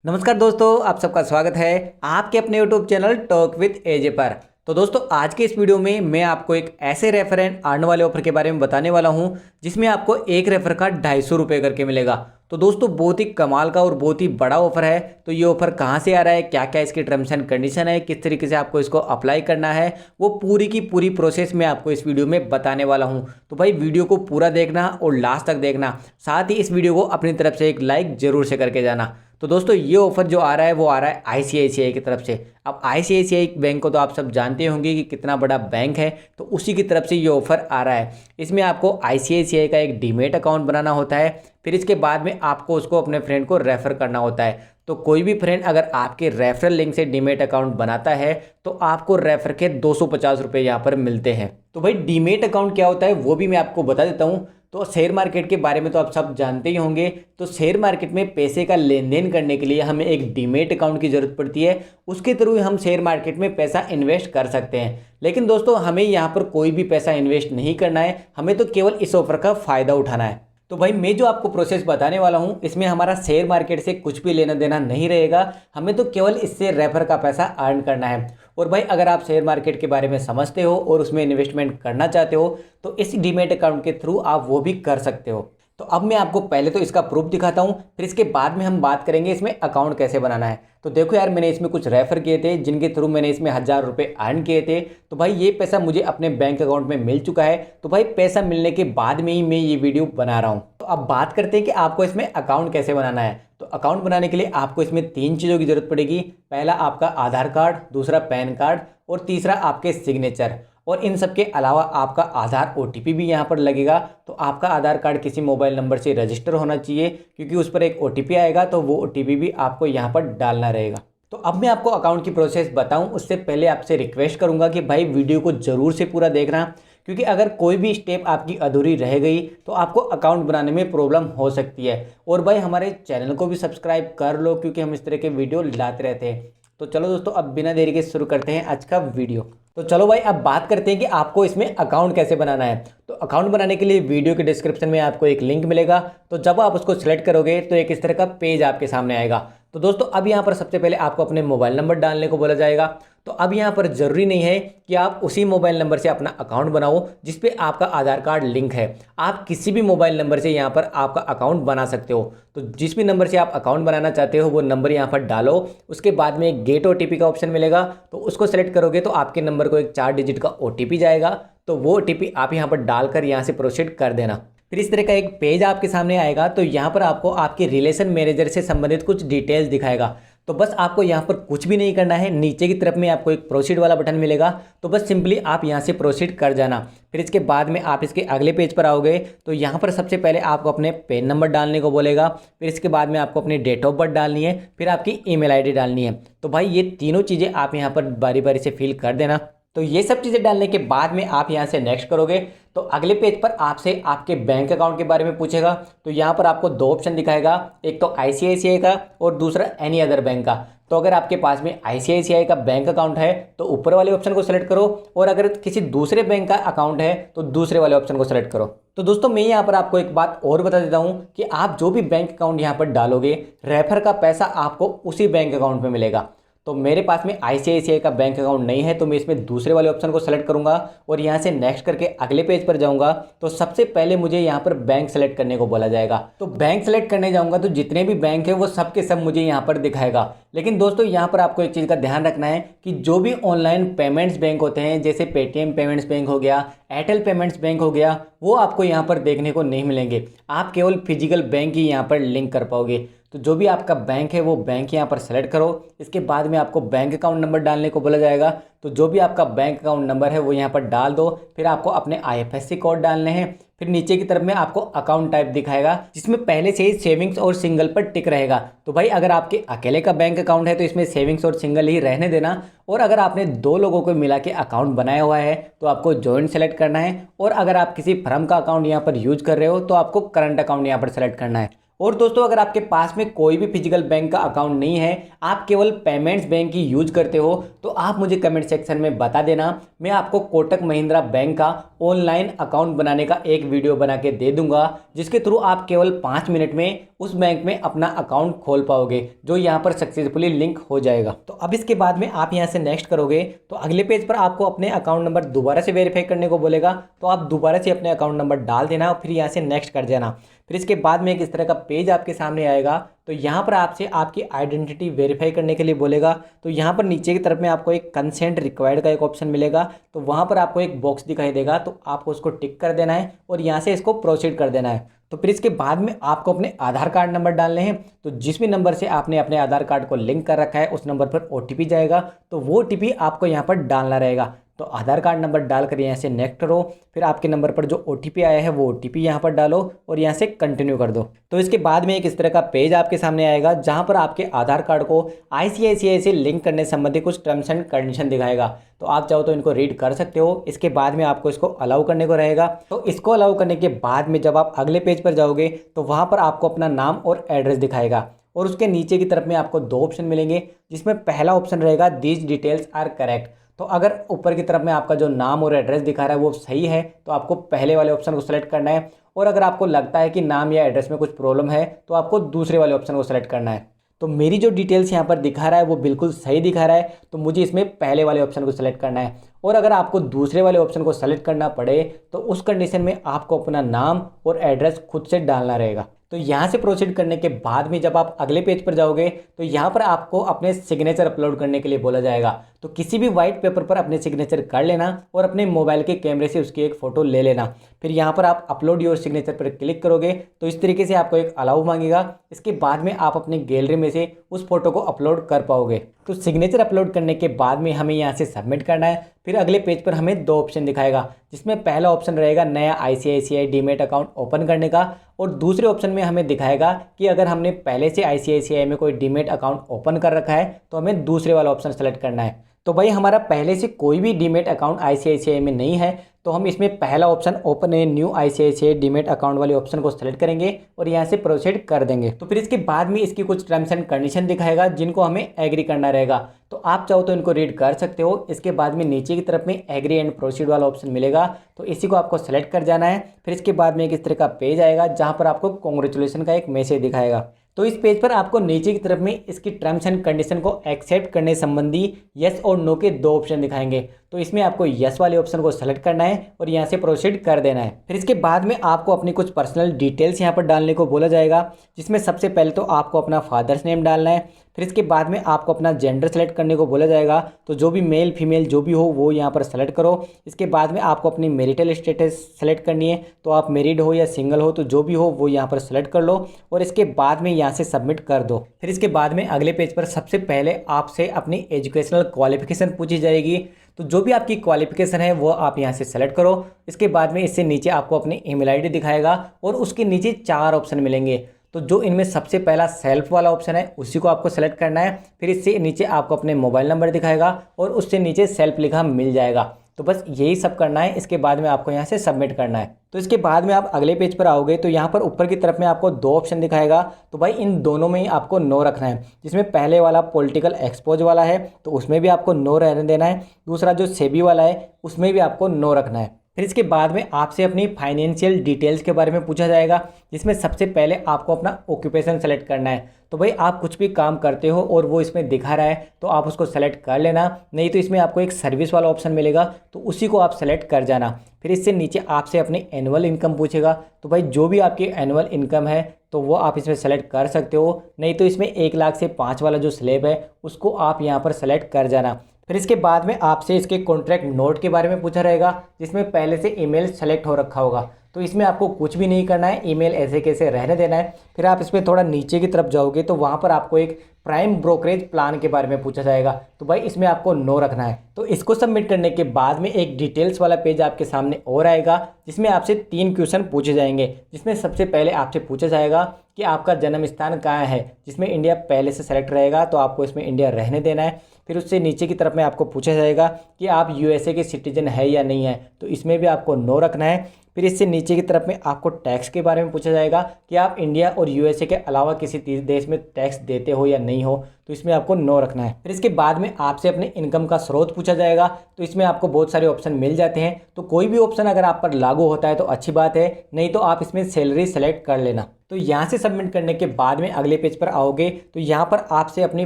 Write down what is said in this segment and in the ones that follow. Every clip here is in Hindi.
नमस्कार दोस्तों, आप सबका स्वागत है आपके अपने यूट्यूब चैनल टॉक विद एजे पर। तो दोस्तों, आज के इस वीडियो में मैं आपको एक ऐसे रेफर एंड अर्न वाले ऑफर के बारे में बताने वाला हूं जिसमें आपको एक रेफर का 250 करके मिलेगा। तो दोस्तों, बहुत ही कमाल का और बहुत ही बड़ा ऑफर है। तो ये ऑफर कहां से आ रहा है, क्या क्या इसकी टर्म्स एंड कंडीशन है, किस तरीके से आपको इसको अप्लाई करना है, वो पूरी की पूरी प्रोसेस मैं आपको इस वीडियो में बताने वाला हूं। तो भाई वीडियो को पूरा देखना और लास्ट तक देखना, साथ ही इस वीडियो को अपनी तरफ से एक लाइक जरूर से करके जाना। तो दोस्तों, ये ऑफर जो आ रहा है वो आ रहा है आईसीआईसीआई की तरफ से। अब आईसीआईसीआई बैंक को तो आप सब जानते होंगे कि कितना बड़ा बैंक है, तो उसी की तरफ से ये ऑफर आ रहा है। इसमें आपको आईसीआईसीआई का एक डीमेट अकाउंट बनाना होता है, फिर इसके बाद में आपको उसको अपने फ्रेंड को रेफर करना होता है। तो कोई भी फ्रेंड अगर आपके रेफरल लिंक से डीमेट अकाउंट बनाता है तो आपको रेफर के 250 रुपये यहाँ पर मिलते हैं। तो भाई डीमेट अकाउंट क्या होता है वो भी मैं आपको बता देता हूँ। तो शेयर मार्केट के बारे में तो आप सब जानते ही होंगे। तो शेयर मार्केट में पैसे का लेन देन करने के लिए हमें एक डीमेट अकाउंट की ज़रूरत पड़ती है। उसके थ्रू हम शेयर मार्केट में पैसा इन्वेस्ट कर सकते हैं। लेकिन दोस्तों, हमें यहाँ पर कोई भी पैसा इन्वेस्ट नहीं करना है, हमें तो केवल इस ऑफर का फ़ायदा उठाना है। तो भाई मैं जो आपको प्रोसेस बताने वाला हूँ इसमें हमारा शेयर मार्केट से कुछ भी लेना देना नहीं रहेगा, हमें तो केवल इससे रेफर का पैसा अर्न करना है। और भाई अगर आप शेयर मार्केट के बारे में समझते हो और उसमें इन्वेस्टमेंट करना चाहते हो तो इस डीमेट अकाउंट के थ्रू आप वो भी कर सकते हो। तो अब मैं आपको पहले तो इसका प्रूफ दिखाता हूँ, फिर इसके बाद में हम बात करेंगे इसमें अकाउंट कैसे बनाना है। तो देखो यार, मैंने इसमें कुछ रेफर किए थे जिनके थ्रू मैंने इसमें 1000 रुपये अर्न किए थे। तो भाई ये पैसा मुझे अपने बैंक अकाउंट में मिल चुका है। तो भाई पैसा मिलने के बाद में ही मैं ये वीडियो बना रहा हूँ। तो अब बात करते हैं कि आपको इसमें अकाउंट कैसे बनाना है। तो अकाउंट बनाने के लिए आपको इसमें 3 चीज़ों की जरूरत पड़ेगी। पहला आपका आधार कार्ड, दूसरा पैन कार्ड और तीसरा आपके सिग्नेचर। और इन सब के अलावा आपका आधार ओटीपी भी यहाँ पर लगेगा। तो आपका आधार कार्ड किसी मोबाइल नंबर से रजिस्टर होना चाहिए, क्योंकि उस पर एक ओटीपी आएगा, तो वो ओटीपी भी आपको यहाँ पर डालना रहेगा। तो अब मैं आपको अकाउंट की प्रोसेस बताऊं उससे पहले आपसे रिक्वेस्ट करूंगा कि भाई वीडियो को ज़रूर से पूरा देखना, क्योंकि अगर कोई भी स्टेप आपकी अधूरी रह गई तो आपको अकाउंट बनाने में प्रॉब्लम हो सकती है। और भाई हमारे चैनल को भी सब्सक्राइब कर लो, क्योंकि हम इस तरह के वीडियो लाते रहते हैं। तो चलो दोस्तों, अब बिना देरी के शुरू करते हैं आज का वीडियो। तो चलो भाई, अब बात करते हैं कि आपको इसमें अकाउंट कैसे बनाना है। तो अकाउंट बनाने के लिए वीडियो के डिस्क्रिप्शन में आपको एक लिंक मिलेगा। तो जब आप उसको सिलेक्ट करोगे तो एक इस तरह का पेज आपके सामने आएगा। तो दोस्तों, अब यहाँ पर सबसे पहले आपको अपने मोबाइल नंबर डालने को बोला जाएगा। तो अब यहाँ पर ज़रूरी नहीं है कि आप उसी मोबाइल नंबर से अपना अकाउंट बनाओ जिस पे आपका आधार कार्ड लिंक है। आप किसी भी मोबाइल नंबर से यहाँ पर आपका अकाउंट बना सकते हो। तो जिस भी नंबर से आप अकाउंट बनाना चाहते हो वो नंबर यहाँ पर डालो। उसके बाद में एक गेट ओटीपी का ऑप्शन मिलेगा, तो उसको सेलेक्ट करोगे तो आपके नंबर को एक 4 डिजिट का ओटीपी जाएगा। तो वो ओटीपी आप यहाँ पर डालकर यहाँ से प्रोसीड कर देना। फिर इस तरह का एक पेज आपके सामने आएगा। तो यहाँ पर आपको आपके रिलेशन मैनेजर से संबंधित कुछ डिटेल्स दिखाएगा। तो बस आपको यहाँ पर कुछ भी नहीं करना है। नीचे की तरफ में आपको एक प्रोसीड वाला बटन मिलेगा, तो बस सिंपली आप यहाँ से प्रोसीड कर जाना। फिर इसके बाद में आप इसके अगले पेज पर आओगे। तो यहाँ पर सबसे पहले आपको अपने पैन नंबर डालने को बोलेगा। फिर इसके बाद में आपको अपनी डेट ऑफ बर्थ डालनी है, फिर आपकी ईमेल आईडी डालनी है। तो भाई ये तीनों चीज़ें आप यहाँ पर बारी बारी से फिल कर देना। तो ये सब चीज़ें डालने के बाद में आप यहाँ से नेक्स्ट करोगे तो अगले पेज पर आपसे आपके बैंक अकाउंट के बारे में पूछेगा। तो यहाँ पर आपको 2 ऑप्शन दिखाएगा, एक तो आईसीआईसीआई का और दूसरा एनी अदर बैंक का। तो अगर आपके पास में आईसीआईसीआई का बैंक अकाउंट है तो ऊपर वाले ऑप्शन को सेलेक्ट करो, और अगर किसी दूसरे बैंक का अकाउंट है तो दूसरे वाले ऑप्शन को सेलेक्ट करो। तो दोस्तों, मैं यहाँ पर आपको एक बात और बता देता हूँ कि आप जो भी बैंक अकाउंट यहाँ पर डालोगे, रेफर का पैसा आपको उसी बैंक अकाउंट में मिलेगा। तो मेरे पास में आईसीआईसीआई का बैंक अकाउंट नहीं है, तो मैं इसमें दूसरे वाले ऑप्शन को सेलेक्ट करूंगा और यहाँ से नेक्स्ट करके अगले पेज पर जाऊंगा। तो सबसे पहले मुझे यहाँ पर बैंक सेलेक्ट करने को बोला जाएगा। तो बैंक सेलेक्ट करने जाऊंगा तो जितने भी बैंक है वो सब के सब मुझे यहाँ पर दिखाएगा। लेकिन दोस्तों, यहाँ पर आपको एक चीज़ का ध्यान रखना है कि जो भी ऑनलाइन पेमेंट्स बैंक होते हैं, जैसे पेटीएम पेमेंट्स बैंक हो गया, एयरटेल पेमेंट्स बैंक हो गया, वो आपको यहाँ पर देखने को नहीं मिलेंगे। आप केवल फिजिकल बैंक ही यहाँ पर लिंक कर पाओगे। तो जो भी आपका बैंक है वो बैंक यहाँ पर सेलेक्ट करो। इसके बाद में आपको बैंक अकाउंट नंबर डालने को बोला जाएगा। तो जो भी आपका बैंक अकाउंट नंबर है वो यहाँ पर डाल दो। फिर आपको अपने आईएफएससी कोड डालने हैं। फिर नीचे की तरफ में आपको अकाउंट टाइप दिखाएगा, जिसमें पहले से ही सेविंग्स और सिंगल पर टिक रहेगा। तो भाई अगर आपके अकेले का बैंक अकाउंट है तो इसमें सेविंग्स और सिंगल ही रहने देना। और अगर आपने 2 लोगों को मिला के अकाउंट बनाया हुआ है तो आपको जॉइंट सेलेक्ट करना है। और अगर आप किसी फर्म का अकाउंट यहाँ पर यूज कर रहे हो तो आपको करंट अकाउंट यहाँ पर सेलेक्ट करना है। और दोस्तों अगर आपके पास में कोई भी फिजिकल बैंक का अकाउंट नहीं है, आप केवल पेमेंट्स बैंक ही यूज करते हो, तो आप मुझे कमेंट सेक्शन में बता देना। मैं आपको कोटक महिंद्रा बैंक का ऑनलाइन अकाउंट बनाने का एक वीडियो बना के दे दूंगा, जिसके थ्रू आप केवल 5 मिनट में उस बैंक में अपना अकाउंट खोल पाओगे, जो यहाँ पर सक्सेसफुली लिंक हो जाएगा। तो अब इसके बाद में आप यहाँ से नेक्स्ट करोगे तो अगले पेज पर आपको अपने अकाउंट नंबर दोबारा से वेरीफाई करने को बोलेगा। तो आप दोबारा से अपने अकाउंट नंबर डाल देना और फिर यहाँ से नेक्स्ट कर देना। फिर इसके बाद में एक इस तरह का पेज आपके सामने आएगा। तो यहाँ पर आपसे आपकी आइडेंटिटी वेरीफाई करने के लिए बोलेगा। तो यहाँ पर नीचे की तरफ में आपको एक कंसेंट रिक्वायर्ड का एक ऑप्शन मिलेगा। तो वहाँ पर आपको एक बॉक्स दिखाई देगा, तो आपको उसको टिक कर देना है और यहाँ से इसको प्रोसीड कर देना है। तो फिर इसके बाद में आपको अपने आधार कार्ड नंबर डालने हैं। तो जिस भी नंबर से आपने अपने आधार कार्ड को लिंक कर रखा है उस नंबर पर OTP जाएगा, तो वो OTP आपको यहाँ पर डालना रहेगा। तो आधार कार्ड नंबर डालकर यहाँ से नेक्स्ट करो। फिर आपके नंबर पर जो OTP आया है वो OTP यहाँ पर डालो और यहाँ से कंटिन्यू कर दो। तो इसके बाद में एक इस तरह का पेज आपके सामने आएगा, जहाँ पर आपके आधार कार्ड को ICICI से लिंक करने संबंधी कुछ टर्म्स एंड कंडीशन दिखाएगा। तो आप चाहो तो इनको रीड कर सकते हो। इसके बाद में आपको इसको अलाउ करने को रहेगा। तो इसको अलाउ करने के बाद में जब आप अगले पेज पर जाओगे तो वहाँ पर आपको अपना नाम और एड्रेस दिखाएगा और उसके नीचे की तरफ में आपको 2 ऑप्शन मिलेंगे, जिसमें पहला ऑप्शन रहेगा दीज डिटेल्स आर करेक्ट। तो अगर ऊपर की तरफ में आपका जो नाम और एड्रेस दिखा रहा है वो सही है तो आपको पहले वाले ऑप्शन को सेलेक्ट करना है, और अगर आपको लगता है कि नाम या एड्रेस में कुछ प्रॉब्लम है तो आपको दूसरे वाले ऑप्शन को सेलेक्ट करना है। तो मेरी जो डिटेल्स यहाँ पर दिखा रहा है वो बिल्कुल सही दिखा रहा है, तो मुझे इसमें पहले वाले ऑप्शन को सेलेक्ट करना है। और अगर आपको दूसरे वाले ऑप्शन को सेलेक्ट करना पड़े तो उस कंडीशन में आपको अपना नाम और एड्रेस खुद से डालना रहेगा। तो यहाँ से प्रोसीड करने के बाद में जब आप अगले पेज पर जाओगे तो यहाँ पर आपको अपने सिग्नेचर अपलोड करने के लिए बोला जाएगा। तो किसी भी वाइट पेपर पर अपने सिग्नेचर कर लेना और अपने मोबाइल के कैमरे से उसकी एक फ़ोटो ले लेना। फिर यहाँ पर आप अपलोड योर सिग्नेचर पर क्लिक करोगे तो इस तरीके से आपको एक अलाउ मांगेगा। इसके बाद में आप अपनी गैलरी में से उस फोटो को अपलोड कर पाओगे। तो सिग्नेचर अपलोड करने के बाद में हमें यहाँ से सबमिट करना है। फिर अगले पेज पर हमें 2 ऑप्शन दिखाएगा, जिसमें पहला ऑप्शन रहेगा नया ICICI डीमेट अकाउंट ओपन करने का, और दूसरे ऑप्शन में हमें दिखाएगा कि अगर हमने पहले से ICICI में कोई डीमेट अकाउंट ओपन कर रखा है तो हमें दूसरे वाला ऑप्शन सेलेक्ट करना है। तो भाई हमारा पहले से कोई भी डीमेट अकाउंट ICICI में नहीं है, तो हम इसमें पहला option open a new ICICI demat account वाले ऑप्शन को सेलेक्ट करेंगे और यहाँ से प्रोसीड कर देंगे। तो फिर इसके बाद में इसकी कुछ टर्म्स एंड कंडीशन दिखाएगा जिनको हमें एग्री करना रहेगा। तो आप चाहो तो इनको रीड कर सकते हो। इसके बाद में नीचे की तरफ में एग्री एंड प्रोसीड वाला ऑप्शन मिलेगा, तो इसी को आपको सेलेक्ट कर जाना है। फिर इसके बाद में एक इस तरह का पेज आएगा जहाँ पर आपको कॉन्ग्रेचुलेसन का एक मैसेज दिखाएगा। तो इस पेज पर आपको नीचे की तरफ में इसकी टर्म्स एंड कंडीशन को एक्सेप्ट करने संबंधी यस और नो के 2 ऑप्शन दिखाएंगे। तो इसमें आपको यस वाले ऑप्शन को सेलेक्ट करना है और यहाँ से प्रोसीड कर देना है। फिर इसके बाद में आपको अपनी कुछ पर्सनल डिटेल्स यहाँ पर डालने को बोला जाएगा, जिसमें सबसे पहले तो आपको अपना फादर्स नेम डालना है। फिर इसके बाद में आपको अपना जेंडर सेलेक्ट करने को बोला जाएगा, तो जो भी मेल फीमेल जो भी हो वो यहाँ पर सेलेक्ट करो। इसके बाद में आपको अपनी मैरिटल स्टेटस सेलेक्ट करनी है, तो आप मैरिड हो या सिंगल हो तो जो भी हो वो यहाँ पर सेलेक्ट कर लो और इसके बाद में यहाँ से सबमिट कर दो। फिर इसके बाद में अगले पेज पर सबसे पहले आपसे अपनी एजुकेशनल क्वालिफिकेशन पूछी जाएगी। तो जो भी आपकी क्वालिफिकेशन है वो आप यहाँ से सेलेक्ट करो। इसके बाद में इससे नीचे आपको अपनी ईमेल आईडी दिखाएगा और उसके नीचे 4 ऑप्शन मिलेंगे। तो जो इनमें सबसे पहला सेल्फ वाला ऑप्शन है उसी को आपको सेलेक्ट करना है। फिर इससे नीचे आपको अपने मोबाइल नंबर दिखाएगा और उससे नीचे सेल्फ लिखा मिल जाएगा। तो बस यही सब करना है। इसके बाद में आपको यहाँ से सबमिट करना है। तो इसके बाद में आप अगले पेज पर आओगे तो यहाँ पर ऊपर की तरफ में आपको 2 ऑप्शन दिखाएगा। तो भाई इन दोनों में ही आपको नो रखना है। जिसमें पहले वाला पॉलिटिकल एक्सपोज वाला है तो उसमें भी आपको नो रहने देना है। दूसरा जो सेबी वाला है उसमें भी आपको नो रखना है। फिर इसके बाद में आपसे अपनी फाइनेंशियल डिटेल्स के बारे में पूछा जाएगा, जिसमें सबसे पहले आपको अपना ऑक्यूपेशन सेलेक्ट करना है। तो भाई आप कुछ भी काम करते हो और वो इसमें दिखा रहा है तो आप उसको सेलेक्ट कर लेना, नहीं तो इसमें आपको एक सर्विस वाला ऑप्शन मिलेगा तो उसी को आप सेलेक्ट कर जाना। फिर इससे नीचे आपसे अपनी एनुअल इनकम पूछेगा, तो भाई जो भी आपकी एनुअल इनकम है तो वो आप इसमें सेलेक्ट कर सकते हो, नहीं तो इसमें 1 लाख से 5 वाला जो स्लैब है उसको आप यहाँ पर सेलेक्ट कर जाना। फिर इसके बाद में आपसे इसके कॉन्ट्रैक्ट नोट के बारे में पूछा रहेगा, जिसमें पहले से ईमेल सेलेक्ट हो रखा होगा। तो इसमें आपको कुछ भी नहीं करना है, ईमेल ऐसे कैसे रहने देना है। फिर आप इसमें थोड़ा नीचे की तरफ जाओगे तो वहाँ पर आपको एक प्राइम ब्रोकरेज प्लान के बारे में पूछा जाएगा, तो भाई इसमें आपको नो रखना है। तो इसको सबमिट करने के बाद में एक डिटेल्स वाला पेज आपके सामने और आएगा, जिसमें आपसे 3 क्वेश्चन पूछे जाएंगे। जिसमें सबसे पहले आपसे पूछा जाएगा कि आपका जन्म स्थान कहाँ है, जिसमें इंडिया पहले से सेलेक्ट रहेगा तो आपको इसमें इंडिया रहने देना है। फिर उससे नीचे की तरफ में आपको पूछा जाएगा कि आप यूएसए के सिटीजन है या नहीं है, तो इसमें भी आपको नो रखना है। फिर इससे नीचे की तरफ में आपको टैक्स के बारे में पूछा जाएगा कि आप इंडिया और यूएसए के अलावा किसी देश में टैक्स देते हो या नहीं हो, तो इसमें आपको नो रखना है। फिर इसके बाद में आपसे अपने इनकम का स्रोत पूछा जाएगा, तो इसमें आपको बहुत सारे ऑप्शन मिल जाते हैं, तो कोई भी ऑप्शन अगर आप पर लागू होता है तो अच्छी बात है, नहीं तो आप इसमें सैलरी सेलेक्ट कर लेना। तो यहाँ से सबमिट करने के बाद में अगले पेज पर आओगे तो यहाँ पर आपसे अपनी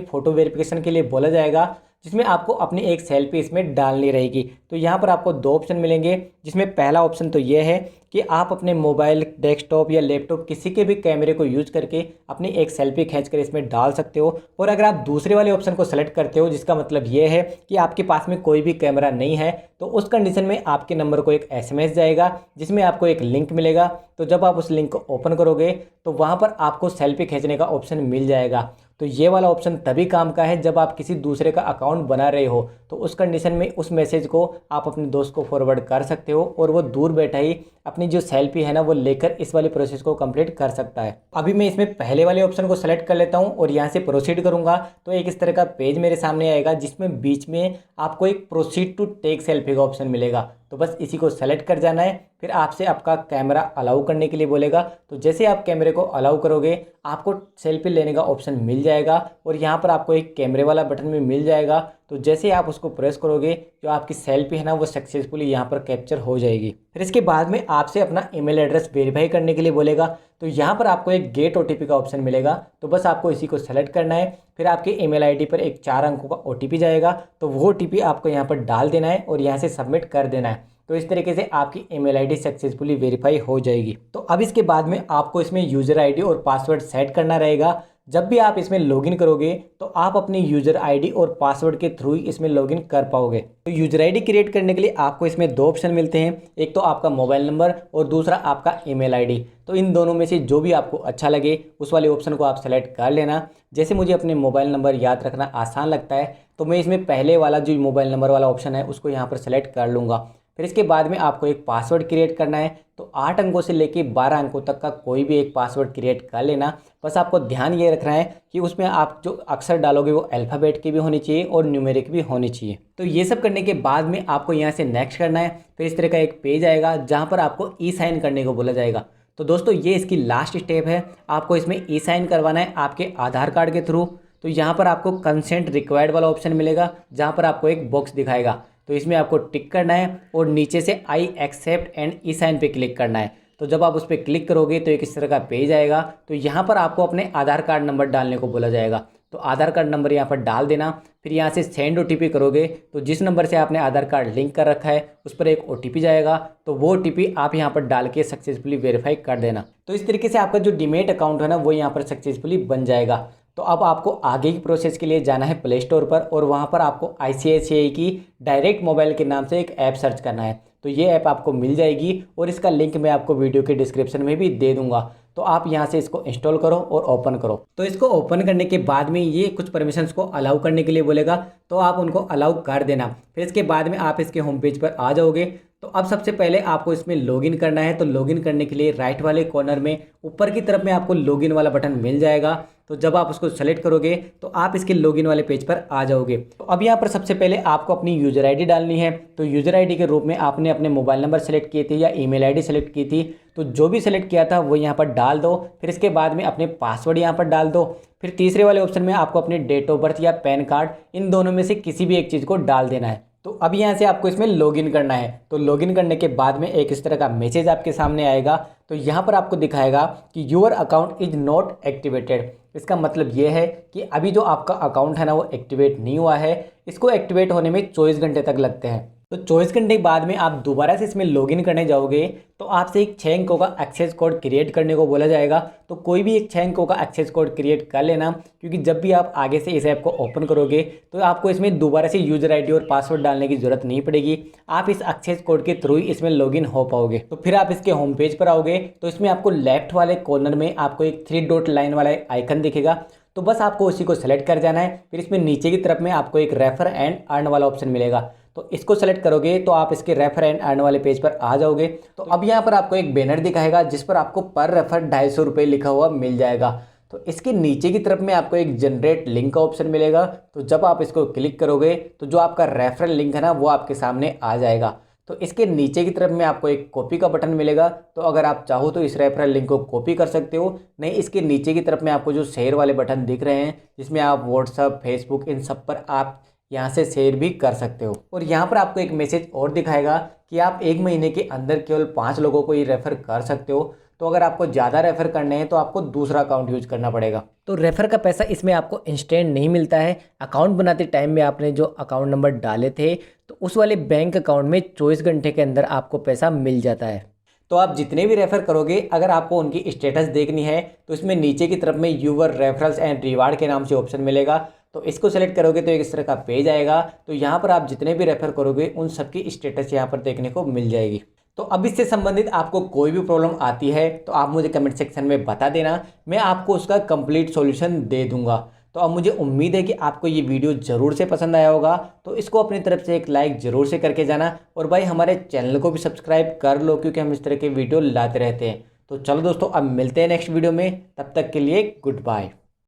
फ़ोटो वेरिफिकेशन के लिए बोला जाएगा, जिसमें आपको अपनी एक सेल्फी इसमें डालनी रहेगी। तो यहाँ पर आपको दो ऑप्शन मिलेंगे, जिसमें पहला ऑप्शन तो ये है कि आप अपने मोबाइल, डेस्कटॉप या लैपटॉप किसी के भी कैमरे को यूज करके अपनी एक सेल्फी खींचकर इसमें डाल सकते हो। और अगर आप दूसरे वाले ऑप्शन को सेलेक्ट करते हो, जिसका मतलब ये है कि आपके पास में कोई भी कैमरा नहीं है, तो उस कंडीशन में आपके नंबर को एक एसएमएस जाएगा, जिसमें आपको एक लिंक मिलेगा। तो जब आप उस लिंक को ओपन करोगे तो वहाँ पर आपको सेल्फी खींचने का ऑप्शन मिल जाएगा। तो ये वाला ऑप्शन तभी काम का है जब आप किसी दूसरे का अकाउंट बना रहे हो, तो उस कंडीशन में उस मैसेज को आप अपने दोस्त को फॉरवर्ड कर सकते हो और वो दूर बैठा ही अपनी जो सेल्फी है ना वो लेकर इस वाले प्रोसेस को कंप्लीट कर सकता है। अभी मैं इसमें पहले वाले ऑप्शन को सेलेक्ट कर लेता हूँ और यहाँ से प्रोसीड करूँगा तो एक इस तरह का पेज मेरे सामने आएगा, जिसमें बीच में आपको एक प्रोसीड टू टेक सेल्फी का ऑप्शन मिलेगा। तो बस इसी को सेलेक्ट कर जाना है। फिर आपसे आपका कैमरा अलाउ करने के लिए बोलेगा, तो जैसे आप कैमरे को अलाउ करोगे आपको सेल्फी लेने का ऑप्शन मिल जाएगा और यहाँ पर आपको एक कैमरे वाला बटन भी मिल जाएगा। तो जैसे आप उसको प्रेस करोगे जो आपकी सेल्फी है ना वो सक्सेसफुली यहाँ पर कैप्चर हो जाएगी। फिर इसके बाद में आपसे अपना ईमेल एड्रेस वेरीफाई करने के लिए बोलेगा, तो यहाँ पर आपको एक गेट ओटीपी का ऑप्शन मिलेगा, तो बस आपको इसी को सेलेक्ट करना है। फिर आपके ईमेल आईडी पर एक 4 अंकों का ओटीपी जाएगा, तो वो ओटीपी आपको यहाँ पर डाल देना है और यहाँ से सबमिट कर देना है। तो इस तरीके से आपकी ईमेल आईडी सक्सेसफुली वेरीफाई हो जाएगी। तो अब इसके बाद में आपको इसमें यूज़र आईडी और पासवर्ड सेट करना रहेगा। जब भी आप इसमें लॉगिन करोगे तो आप अपनी यूज़र आईडी और पासवर्ड के थ्रू ही इसमें लॉगिन कर पाओगे। तो यूज़र आईडी क्रिएट करने के लिए आपको इसमें दो ऑप्शन मिलते हैं, एक तो आपका मोबाइल नंबर और दूसरा आपका ईमेल आईडी। तो इन दोनों में से जो भी आपको अच्छा लगे उस वाले ऑप्शन को आप सेलेक्ट कर लेना। जैसे मुझे अपने मोबाइल नंबर याद रखना आसान लगता है तो मैं इसमें पहले वाला जो मोबाइल नंबर वाला ऑप्शन है उसको यहाँ पर सेलेक्ट कर लूँगा। फिर इसके बाद में आपको एक पासवर्ड क्रिएट करना है, तो 8 अंकों से लेके 12 अंकों तक का कोई भी एक पासवर्ड क्रिएट कर लेना। बस आपको ध्यान ये रखना है कि उसमें आप जो अक्षर डालोगे वो अल्फ़ाबेट की भी होनी चाहिए और न्यूमेरिक भी होनी चाहिए। तो ये सब करने के बाद में आपको यहाँ से नेक्स्ट करना है। फिर इस तरह का एक पेज आएगा जहाँ पर आपको ई साइन करने को बोला जाएगा। तो दोस्तों ये इसकी लास्ट स्टेप है, आपको इसमें ई साइन करवाना है आपके आधार कार्ड के थ्रू। तो यहाँ पर आपको कंसेंट रिक्वायर्ड वाला ऑप्शन मिलेगा, जहाँ पर आपको एक बॉक्स दिखाएगा, तो इसमें आपको टिक करना है और नीचे से I accept and e sign पे क्लिक करना है। तो जब आप उस पर क्लिक करोगे तो एक इस तरह का पेज आएगा। तो यहाँ पर आपको अपने आधार कार्ड नंबर डालने को बोला जाएगा, तो आधार कार्ड नंबर यहाँ पर डाल देना। फिर यहाँ से सेंड ओटीपी करोगे तो जिस नंबर से आपने आधार कार्ड लिंक कर रखा है उस पर एक ओटीपी जाएगा, तो वो ओटीपी आप यहाँ पर डाल के सक्सेसफुली वेरीफाई कर देना। तो इस तरीके से आपका जो डीमेट अकाउंट है ना वो यहाँ पर सक्सेसफुली बन जाएगा। तो अब आपको आगे की प्रोसेस के लिए जाना है प्ले स्टोर पर और वहाँ पर आपको आईसीआईसीआई की डायरेक्ट मोबाइल के नाम से एक ऐप सर्च करना है। तो ये ऐप आपको मिल जाएगी और इसका लिंक मैं आपको वीडियो के डिस्क्रिप्शन में भी दे दूंगा। तो आप यहाँ से इसको इंस्टॉल करो और ओपन करो। तो इसको ओपन करने के बाद में ये कुछ परमिशंस को अलाउ करने के लिए बोलेगा, तो आप उनको अलाउ कर देना। फिर इसके बाद में आप इसके होम पेज पर आ जाओगे। तो अब सबसे पहले आपको इसमें लॉगिन करना है। तो लॉगिन करने के लिए राइट वाले कॉर्नर में ऊपर की तरफ में आपको लॉगिन वाला बटन मिल जाएगा। तो जब आप उसको सेलेक्ट करोगे तो आप इसके लॉगिन वाले पेज पर आ जाओगे। तो अब यहाँ पर सबसे पहले आपको अपनी यूज़र आईडी डालनी है। तो यूज़र आईडी के रूप में आपने अपने मोबाइल नंबर सेलेक्ट किए थे या ईमेल आईडी सेलेक्ट की थी, तो जो भी सेलेक्ट किया था वो यहाँ पर डाल दो। फिर इसके बाद में अपने पासवर्ड यहाँ पर डाल दो। फिर तीसरे वाले ऑप्शन में आपको अपने डेट ऑफ बर्थ या पैन कार्ड, इन दोनों में से किसी भी एक चीज़ को डाल देना है। तो अब यहाँ से आपको इसमें लॉगिन करना है। तो लॉगिन करने के बाद में एक इस तरह का मैसेज आपके सामने आएगा। तो यहाँ पर आपको दिखाएगा कि your account is not activated. इसका मतलब ये है कि अभी जो आपका अकाउंट है ना वो एक्टिवेट नहीं हुआ है। इसको एक्टिवेट होने में 24 घंटे तक लगते हैं। तो 24 घंटे के बाद में आप दोबारा से इसमें लॉगिन करने जाओगे तो आपसे एक 6 अंकों का एक्सेस कोड क्रिएट करने को बोला जाएगा। तो कोई भी एक 6 अंकों का एक्सेस कोड क्रिएट कर लेना, क्योंकि जब भी आप आगे से इस ऐप को ओपन करोगे तो आपको इसमें दोबारा से यूज़र आईडी और पासवर्ड डालने की ज़रूरत नहीं पड़ेगी। आप इस एक्सेस कोड के थ्रू ही इसमें लॉगिन हो पाओगे। तो फिर आप इसके होम पेज पर आओगे तो इसमें आपको लेफ्ट वाले कॉर्नर में आपको एक 3 डॉट लाइन वाला आइकन दिखेगा। तो बस आपको उसी को सेलेक्ट कर जाना है। फिर इसमें नीचे की तरफ में आपको एक रेफर एंड अर्न वाला ऑप्शन मिलेगा, तो इसको सेलेक्ट करोगे तो आप इसके रेफर एंड अर्न वाले पेज पर आ जाओगे। तो अब यहाँ पर आपको एक बैनर दिखाएगा जिस पर आपको पर रेफर 250 रुपये लिखा हुआ मिल जाएगा। तो इसके नीचे की तरफ में आपको एक जनरेट लिंक का ऑप्शन मिलेगा। तो जब आप इसको क्लिक करोगे तो जो आपका रेफरल लिंक है ना वो आपके सामने आ जाएगा। तो इसके नीचे की तरफ में आपको एक कॉपी का बटन मिलेगा। तो अगर आप चाहो तो इस रेफरल लिंक को कॉपी कर सकते हो, नहीं इसके नीचे की तरफ में आपको जो शेयर वाले बटन दिख रहे हैं जिसमें आप व्हाट्सअप, फेसबुक इन सब पर आप यहाँ से शेयर भी कर सकते हो। और यहाँ पर आपको एक मैसेज और दिखाएगा कि आप 1 महीने के अंदर केवल 5 लोगों को ही रेफ़र कर सकते हो। तो अगर आपको ज़्यादा रेफ़र करने हैं तो आपको दूसरा अकाउंट यूज करना पड़ेगा। तो रेफ़र का पैसा इसमें आपको इंस्टेंट नहीं मिलता है। अकाउंट बनाते टाइम में आपने जो अकाउंट नंबर डाले थे तो उस वाले बैंक अकाउंट में 24 घंटे के अंदर आपको पैसा मिल जाता है। तो आप जितने भी रेफ़र करोगे अगर आपको उनकी स्टेटस देखनी है तो इसमें नीचे की तरफ में यूवर रेफरल्स एंड रिवार्ड के नाम से ऑप्शन मिलेगा। तो इसको सेलेक्ट करोगे तो एक इस तरह का पेज आएगा। तो यहाँ पर आप जितने भी रेफ़र करोगे उन सबकी स्टेटस यहाँ पर देखने को मिल जाएगी। तो अब इससे संबंधित आपको कोई भी प्रॉब्लम आती है तो आप मुझे कमेंट सेक्शन में बता देना, मैं आपको उसका कंप्लीट सॉल्यूशन दे दूंगा। तो अब मुझे उम्मीद है कि आपको ये वीडियो ज़रूर से पसंद आया होगा, तो इसको अपनी तरफ से एक लाइक ज़रूर से करके जाना। और भाई हमारे चैनल को भी सब्सक्राइब कर लो क्योंकि हम इस तरह के वीडियो लाते रहते हैं। तो चलो दोस्तों अब मिलते हैं नेक्स्ट वीडियो में, तब तक के लिए गुड बाय।